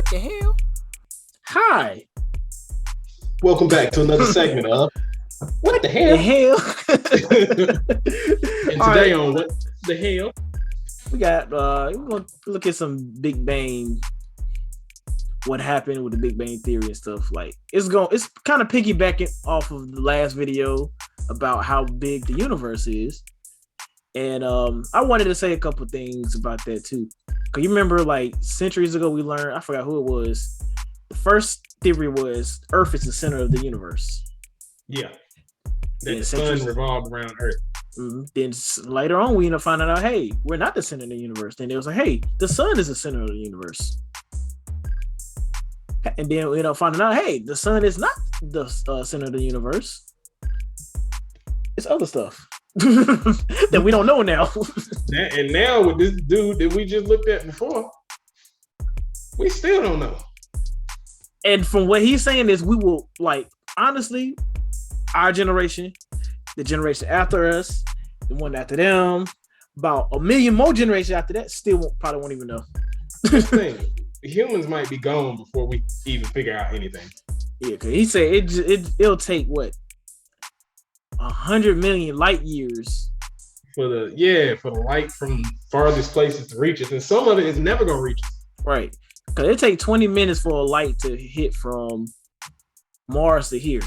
What the hell? Hi. Welcome back to another segment of What the Hell? And today on What the Hell, we got we're gonna look at some Big Bang, what happened with the Big Bang Theory and stuff. Like it's kind of piggybacking off of the last video about how big the universe is. And I wanted to say a couple things about that too. Cause you remember like centuries ago we learned, I forgot who it was. The first theory was Earth is the center of the universe. Yeah. That the sun revolved around Earth. Mm-hmm. Then later on, we end up finding out, hey, we're not the center of the universe. Then it was like, hey, the sun is the center of the universe. And then we end up finding out, hey, the sun is not the center of the universe. It's other stuff that we don't know now. And now with this dude that we just looked at before, we still don't know. And from what he's saying is we will, like, honestly, our generation, the generation after us, the one after them, about a million more generations after that, probably won't even know. That's the thing. Humans might be gone before we even figure out anything. Yeah, because he said it'll take what 100 million light years for the light from farthest places to reach us, and some of it is never gonna reach us. Right, because it takes 20 minutes for a light to hit from Mars to here.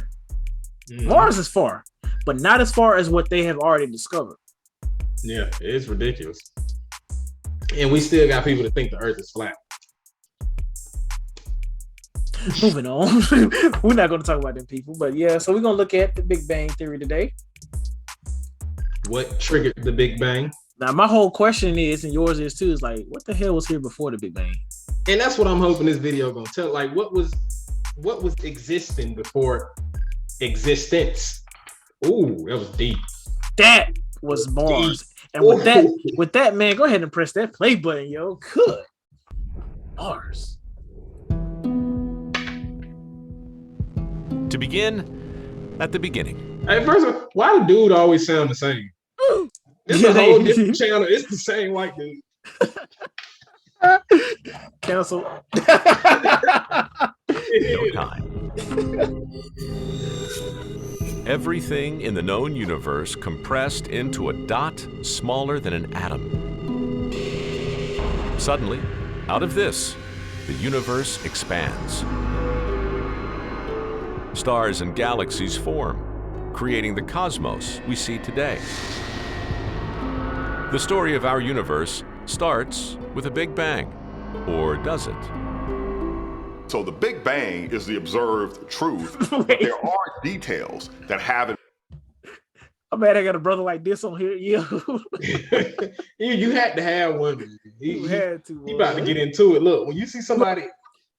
Mars is far, but not as far as what they have already discovered. Yeah, it's ridiculous. And we still got people that think the Earth is flat. Moving on. We're not going to talk about them people, but yeah, so we're going to look at the Big Bang Theory today. What triggered the Big Bang? Now, my whole question is, and yours is too, is like, what the hell was here before the Big Bang? And that's what I'm hoping this video going to tell. Like, what was existing before existence? Ooh, that was deep. That was bars. And with that, man, go ahead and press that play button, yo. Good. Bars. To begin, at the beginning. Hey, first of all, why do dude always sound the same? It's a whole different channel. It's the same white dude. Cancel. No time. Everything in the known universe compressed into a dot smaller than an atom. Suddenly, out of this, the universe expands. Stars and galaxies form, creating the cosmos we see today. The story of our universe starts with a Big Bang, or does it? So the Big Bang is the observed truth, but there are details that haven't. I'm mad I got a brother like this on here. Yeah. you had to have one. You had to. He about to get into it. Look, when you see somebody.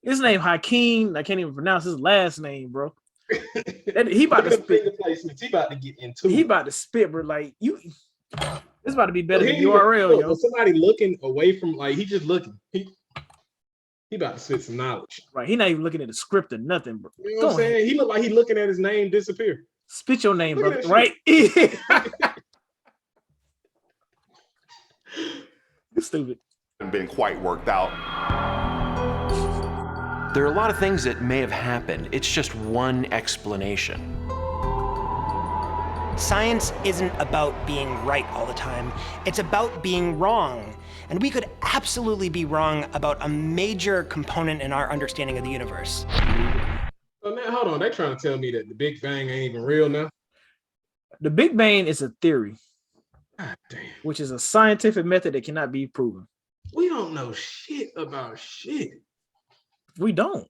His name Hakeem. I can't even pronounce his last name, bro. He about to spit. He about to get into it. He about to spit, bro. Like you. It's about to be better than URL, yo. Somebody looking away from, like, he just looking. He about to spit some knowledge. Right. He not even looking at the script or nothing, bro. You know what I'm saying? He look like he looking at his name disappear. Spit your name, brother. Right? Stupid. Been quite worked out. There are a lot of things that may have happened. It's just one explanation. Science isn't about being right all the time. It's about being wrong. And we could absolutely be wrong about a major component in our understanding of the universe. So now, hold on. They're trying to tell me that the Big Bang ain't even real now? The Big Bang is a theory. God damn. Which is a scientific method that cannot be proven. We don't know shit about shit. We don't.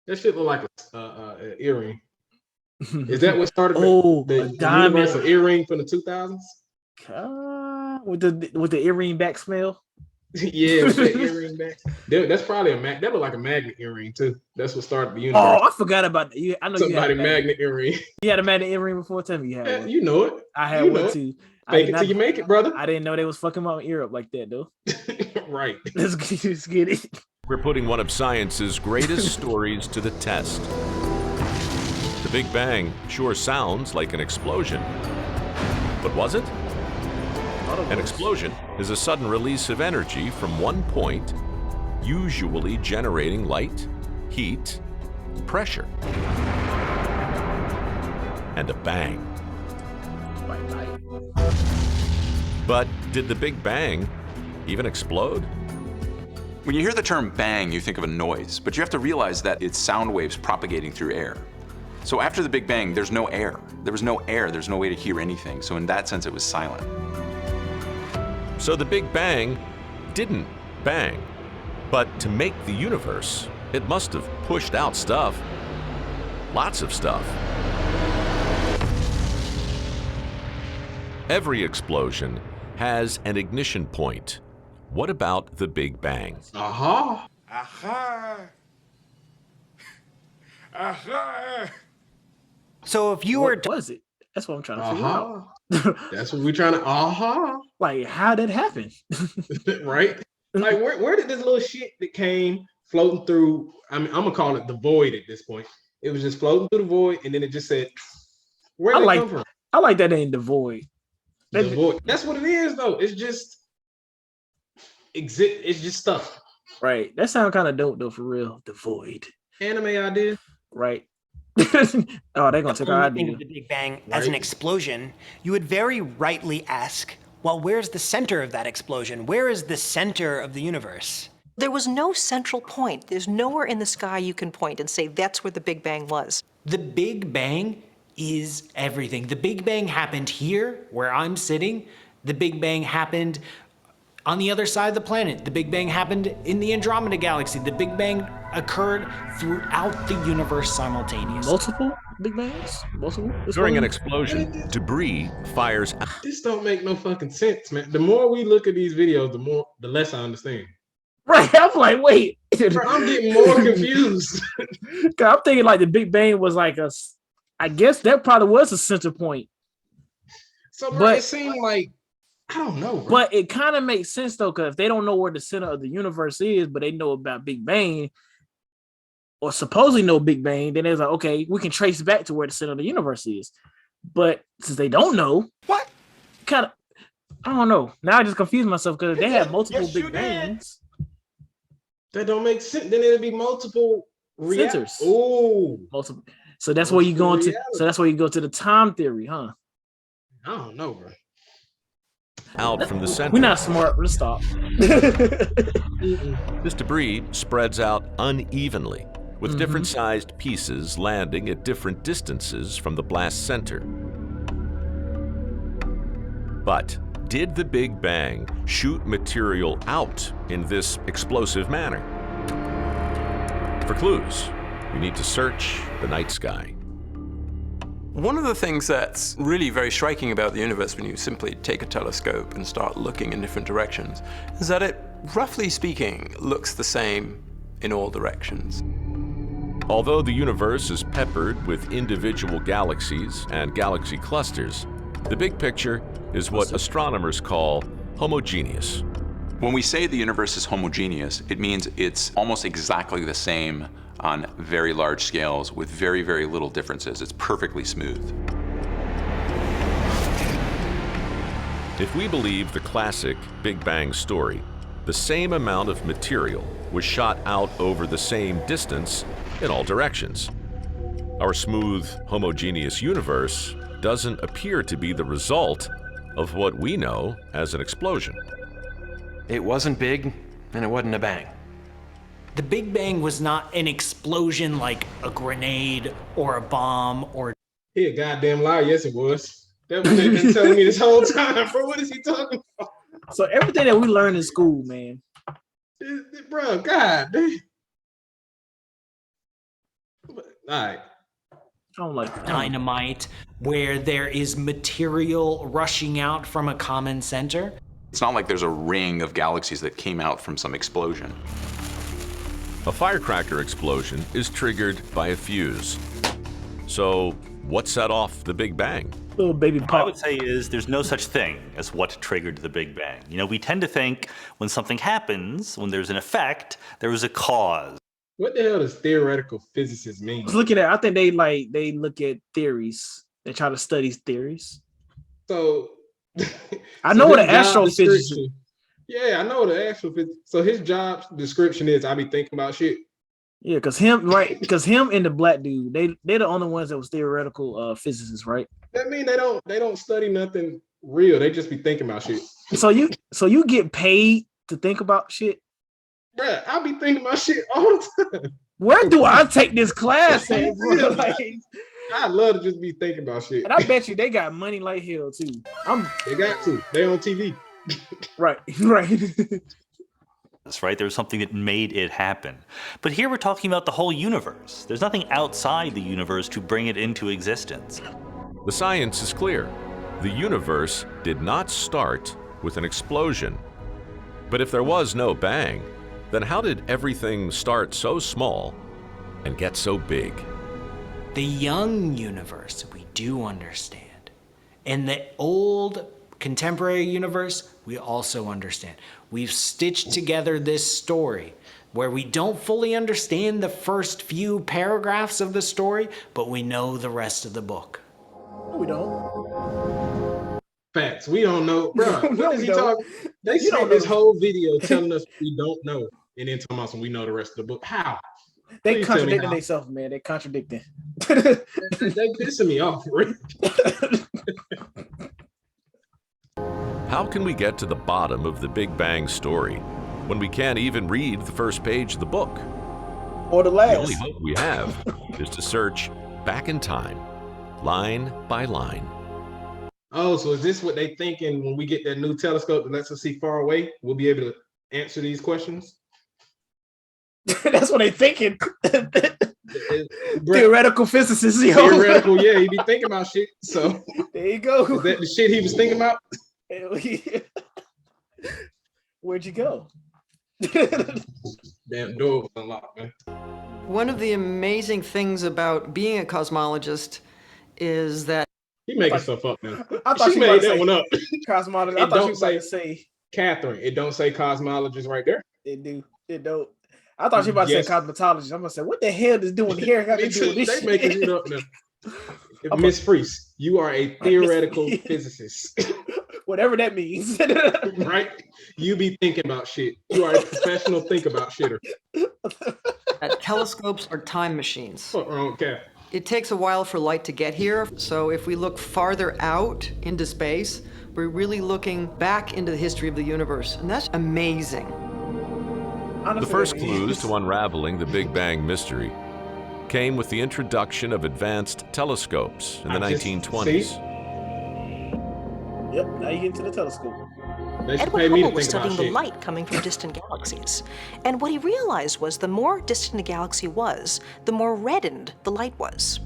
That shit look like an earring. Is that what started the diamond universal earring from the 2000s? With the earring back smell? Yeah, with the earring back. That's probably that look like a magnet earring too. That's what started the universe. Oh, I forgot about that. I know somebody magnet earring. You had a magnet earring before? Tell me you had one. You know it. I had one too. Fake it till you make it, brother. I didn't know they was fucking my ear up like that, though. Right. Let's get it. We're putting one of science's greatest stories to the test. The Big Bang sure sounds like an explosion. But was it? An explosion is a sudden release of energy from one point usually generating light, heat, pressure, and a bang. But did the Big Bang even explode? When you hear the term bang, you think of a noise, but you have to realize that it's sound waves propagating through air. So after the Big Bang, there's no air. There was no air, there's no way to hear anything. So in that sense, it was silent. So the Big Bang didn't bang. But to make the universe, it must have pushed out stuff. Lots of stuff. Every explosion has an ignition point. What about the Big Bang? Aha. So if you were What was it? That's what I'm trying to figure out. That's what we're trying to. Like, how did it happen? Right? Like, where did this little shit that came floating through? I mean, I'm gonna call it the void at this point. It was just floating through the void, and then it just said, "Where did it come from?" I like that name, the void. The void. That's what it is, though. It's just It's just stuff. Right. That sounds kind of dope, though, for real. The void. Anime idea. Right. Oh, they're gonna take our idea. Think of the Big Bang as an explosion, you would very rightly ask, well, where's the center of that explosion? Where is the center of the universe? There was no central point. There's nowhere in the sky you can point and say that's where the Big Bang was. The Big Bang is everything. The Big Bang happened here, where I'm sitting. The Big Bang happened on the other side of the planet. The Big Bang happened in the Andromeda Galaxy. The Big Bang occurred throughout the universe simultaneously. Multiple Big Bangs? Multiple? During an explosion, debris fires out. This don't make no fucking sense, man. The more we look at these videos, the less I understand. Right. I'm like, wait. Bro, I'm getting more confused. I'm thinking like the Big Bang was like I guess that probably was a center point. So, bro, it seemed like, I don't know, bro. But it kind of makes sense though, because if they don't know where the center of the universe is, but they know about Big Bang, or supposedly know Big Bang, then it's like, okay, we can trace back to where the center of the universe is. But since they don't know, what kind of, I don't know. Now I just confuse myself because they have multiple Big Bangs. That don't make sense. Then it'd be multiple centers. Oh, multiple. So that's where you go into. So that's where you go to the time theory, huh? I don't know, bro. Out from the center. We're not smart. Let's stop. This debris spreads out unevenly, with different sized pieces landing at different distances from the blast center. But did the Big Bang shoot material out in this explosive manner? For clues, you need to search the night sky. One of the things that's really very striking about the universe when you simply take a telescope and start looking in different directions is that it, roughly speaking, looks the same in all directions. Although the universe is peppered with individual galaxies and galaxy clusters, the big picture is what astronomers call homogeneous. When we say the universe is homogeneous, it means it's almost exactly the same on very large scales with very, very little differences. It's perfectly smooth. If we believe the classic Big Bang story, the same amount of material was shot out over the same distance in all directions. Our smooth, homogeneous universe doesn't appear to be the result of what we know as an explosion. It wasn't big, and it wasn't a bang. The Big Bang was not an explosion like a grenade or a bomb or... He a goddamn liar. Yes, it was. That's what they've been telling me this whole time, bro. What is he talking about? So everything that we learn in school, man. Bro, God. All right. I don't like dynamite, where there is material rushing out from a common center. It's not like there's a ring of galaxies that came out from some explosion. A firecracker explosion is triggered by a fuse. So, what set off the Big Bang? Little baby pop. What I would say is there's no such thing as what triggered the Big Bang. You know, we tend to think when something happens, when there's an effect, there was a cause. What the hell does theoretical physicists mean? I think they look at theories. They try to study theories. So I know what an astrophysicist. Yeah, I know the actual. So his job description is I be thinking about shit. Yeah, because him and the black dude, they're the only ones that was theoretical physicists, right? That mean they don't study nothing real. They just be thinking about shit. So you get paid to think about shit? Bruh, I be thinking about shit all the time. Where do I take this class at, bro? Like, I love to just be thinking about shit. and I bet you they got money like hell too. They got to. They on TV. Right. That's right. There was something that made it happen. But here we're talking about the whole universe. There's nothing outside the universe to bring it into existence. The science is clear. The universe did not start with an explosion. But if there was no bang, then how did everything start so small and get so big? The young universe we do understand. In the old contemporary universe, we also understand. We've stitched together this story where we don't fully understand the first few paragraphs of the story, but we know the rest of the book. No, we don't. Facts. We don't know. Bro, what is he talking? They You don't spent this know. whole video telling us we don't know. And then talking about some we know the rest of the book. How? They Please tell me contradicting how. themselves, man. They contradicting. They pissing me off. Right? How can we get to the bottom of the Big Bang story when we can't even read the first page of the book? Or the The last. only hope we have is to search back in time, line by line. Oh, so is this what they thinking when we get that new telescope that lets us see far away? We'll be able to answer these questions? That's what they thinking. Bruh, Theoretical physicists, yo. theoretical, yeah, he be thinking about shit. So There you go. is that the shit he was thinking about? Where'd you go? Damn door was unlocked, man. One of the amazing things about being a cosmologist is that He making stuff up now. I thought She you made might that say one up. cosmologist. It I thought don't you was about to say Catherine, it don't say cosmologist right there. it do. It don't. I thought you about to Yes. say cosmetologist. I'm gonna say, what the hell is doing here? Got to Me do too. with this They shit? making shit up now. Miss Freese, you are a theoretical physicist, Whatever that means. right? You be thinking about shit. You are a professional think about shitter. telescopes are time machines. What wrong with Cat? It takes a while for light to get here, so if we look farther out into space, we're really looking back into the history of the universe, and that's amazing. The first clues to unraveling the Big Bang mystery came with the introduction of advanced telescopes in the 1920s. Yep, now you get into the telescope. They should Edward pay me to Hubble was think about studying the shit. light coming from distant galaxies. And what he realized was the more distant a galaxy was, the more reddened the light was.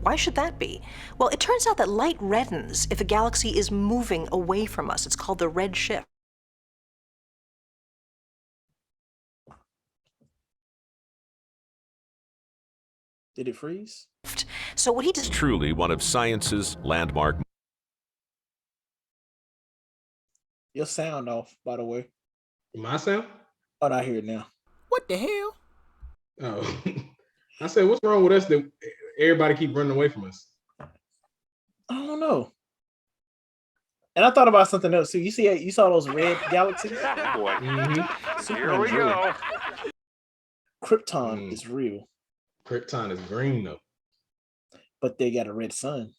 Why should that be? Well, it turns out that light reddens if a galaxy is moving away from us. It's called the red shift. Did it freeze? So what he It's did. truly one of science's landmark. Your sound off, by the way. My sound? Oh, I hear it now. What the hell? Oh, I said, what's wrong with us that everybody keep running away from us? I don't know. And I thought about something else too. You saw those red galaxies? Boy. Mm-hmm. Here we go. Krypton is real, Krypton is green though. but they got a red sun.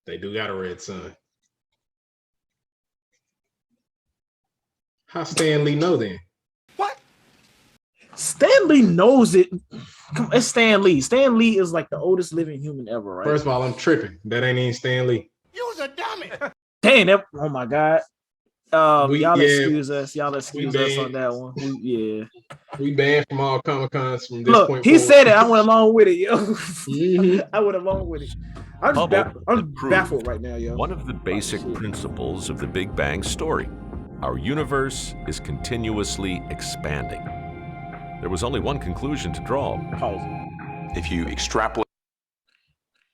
They do got a red sun. How Stan Lee know then? Stan Lee knows it. Come on, it's Stan Lee. Stan Lee is like the oldest living human ever, right? First of all, I'm tripping. That ain't even Stan Lee. You's a dummy. Dang, oh my God. Y'all excuse us. Y'all we excuse us on banned. that one. We banned from all Comic Cons from this Look, point he forward. said it. I went along with it, yo. Mhm. I went along with it. I'm Hubble proved baffled right now, yo. one of the basic principles of the Big Bang story. Our universe is continuously expanding. There was only one conclusion to draw. Pause. If you extrapolate.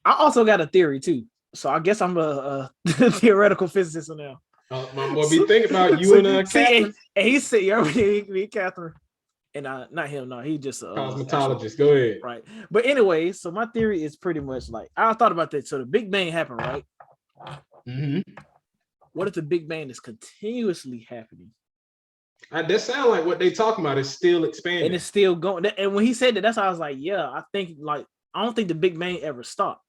I also got a theory too. So I guess I'm a theoretical physicist now. My boy be thinking about you and Katherine. And he said, "Yeah, me, Catherine." And not him. No, he just Cosmetologist. Go ahead. Right. But anyway, so my theory is pretty much like I thought about that. So the Big Bang happened, right? Mm-hmm. What if the Big Bang is continuously happening? That sound like what they talking about is still expanding. And it's still going. And when he said that, that's how I was like, yeah, I think like I don't think the Big Bang ever stopped.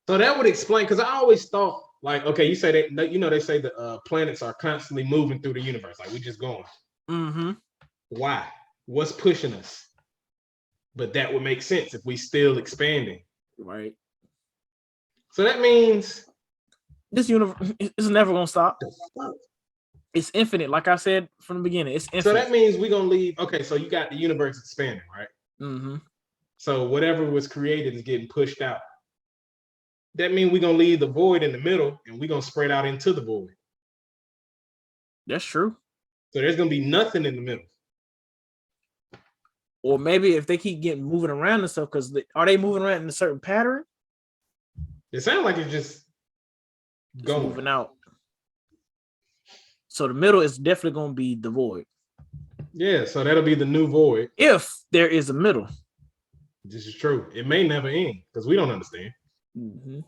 So that would explain, because I always thought, like, okay, you say that, you know, they say the planets are constantly moving through the universe, like we just going. Mm-hmm. Why? What's pushing us? But that would make sense if we still expanding. Right. So that means this universe is never gonna stop. It's infinite, like I said from the beginning. It's infinite. So that means we're gonna leave. Okay, so you got the universe expanding, right? Mm-hmm. So whatever was created is getting pushed out. That means we're gonna leave the void in the middle and we're gonna spread out into the void. That's true. So there's gonna be nothing in the middle. Or maybe if they keep getting moving around and stuff, because are they moving around in a certain pattern? It sounds like it's just going moving out. So the middle is definitely gonna be the void. Yeah, so that'll be the new void. If there is a middle. This is true. It may never end because we don't understand. Mm-hmm.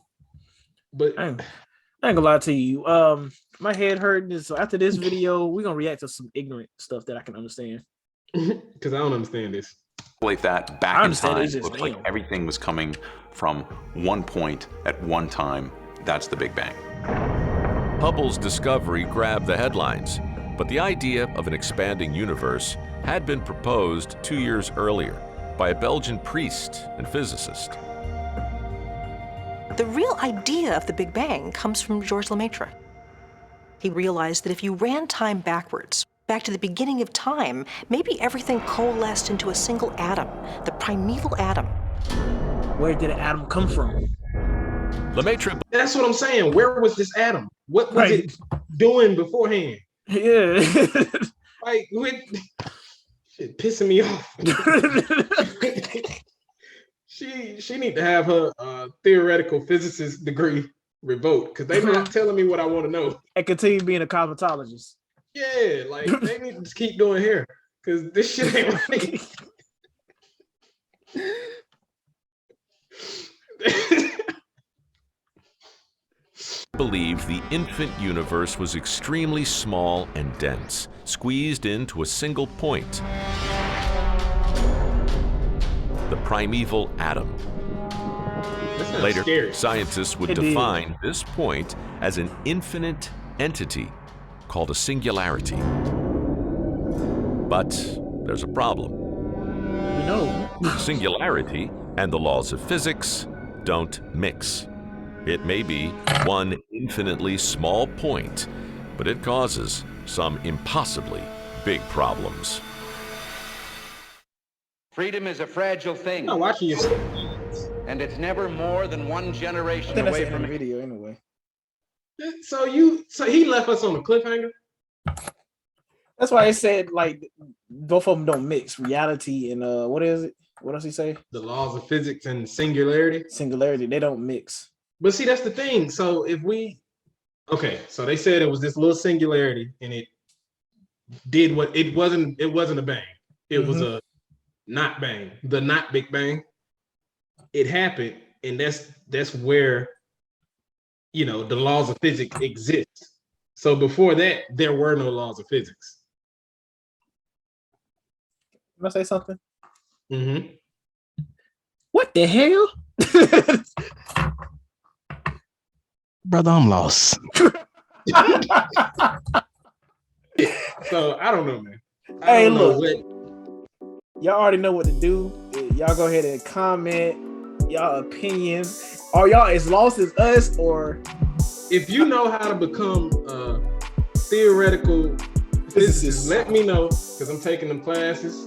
But I ain't gonna lie to you. My head hurting. So after this video, we're gonna react to some ignorant stuff that I can understand. Because I don't understand this. That back in time, it looked like everything was coming from one point at one time. That's the Big Bang. Hubble's discovery grabbed the headlines, but the idea of an expanding universe had been proposed 2 years earlier by a Belgian priest and physicist. The real idea of the Big Bang comes from Georges Lemaitre. He realized that if you ran time backwards, back to the beginning of time, maybe everything coalesced into a single atom, the primeval atom. Where did an atom come from? Lemaitre. That's what I'm saying. Where was this atom? What was it doing beforehand? Yeah. Like, shit pissing me off. She need to have her theoretical physicist degree revoked because they're not telling me what I want to know. And continue being a cosmetologist. Yeah, like they need to just keep doing hair because this shit ain't right. Believed the infant universe was extremely small and dense, squeezed into a single point. The primeval atom. Later, scary. Scientists would define this point as an infinite entity called a singularity. But there's a problem. We know. Singularity and the laws of physics don't mix. It may be one infinitely small point, but it causes some impossibly big problems. Freedom is a fragile thing. I'm watching you. And it's never more than one generation away from it. Video anyway. So he left us on a cliffhanger? That's why I said like both of them don't mix reality and what is it? What does he say? The laws of physics and singularity. Singularity, they don't mix. But see, that's the thing. So if so they said it was this little singularity and it did what it wasn't a bang. It was a not bang, the not Big Bang. It happened, and that's where the laws of physics exist. So before that, there were no laws of physics. Can I say something? Mm-hmm. What the hell? Brother, I'm lost. So I don't know, man. Hey, look. Y'all already know what to do. Y'all go ahead and comment y'all opinions. Are y'all as lost as us, or if you know how to become a theoretical physicist, let me know because I'm taking them classes.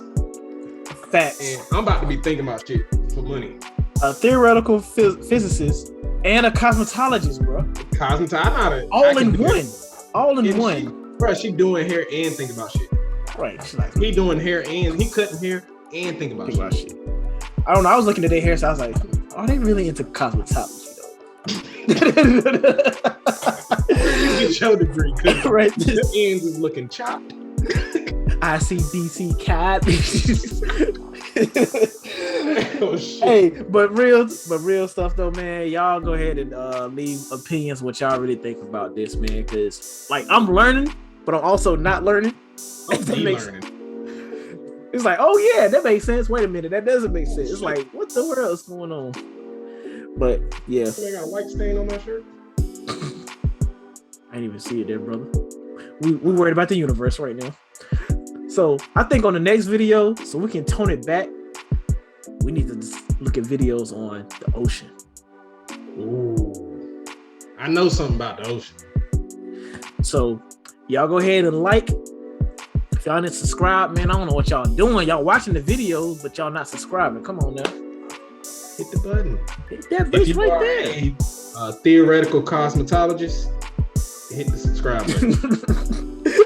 Facts. And I'm about to be thinking about shit for money. A theoretical physicist and a cosmetologist, bro. All in one. All in one. Bro, she doing hair and thinking about shit. Right. He doing hair and he cutting hair and thinking about shit. I don't know. I was looking at their hair, so I was like, are they really into cosmetology though? You get your degree, right? The ends is looking chopped. ICDC cat. Oh, shit. Hey, but real stuff though, man. Y'all go ahead and leave opinions what y'all really think about this, man. Because like I'm learning, but I'm also not learning. I'm That makes- learning. It's like, oh yeah, that makes sense. Wait a minute, that doesn't make sense. It's like, what the world is going on? But yeah, I got a white stain on my shirt. I didn't even see it there, brother. We worried about the universe right now. So I think on the next video, so we can tone it back, we need to just look at videos on the ocean. Ooh, I know something about the ocean. So y'all go ahead and like. If y'all didn't subscribe, man, I don't know what y'all doing. Y'all watching the videos, but y'all not subscribing. Come on now. Hit the button. Hit that If bitch you right are there. a theoretical cosmetologist, hit the subscribe button.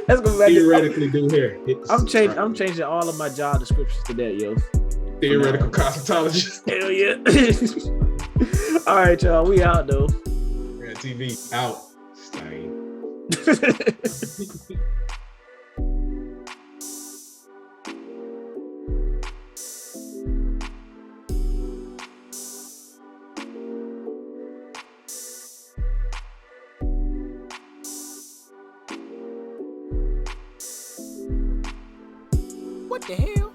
Let's go back. Theoretically do hair. Hit the I'm subscribe changing all of my job descriptions to that, yo. button. Theoretical cosmetologist. Hell yeah. All right, y'all. We out though. Yeah, TV out. Stain. What the hell?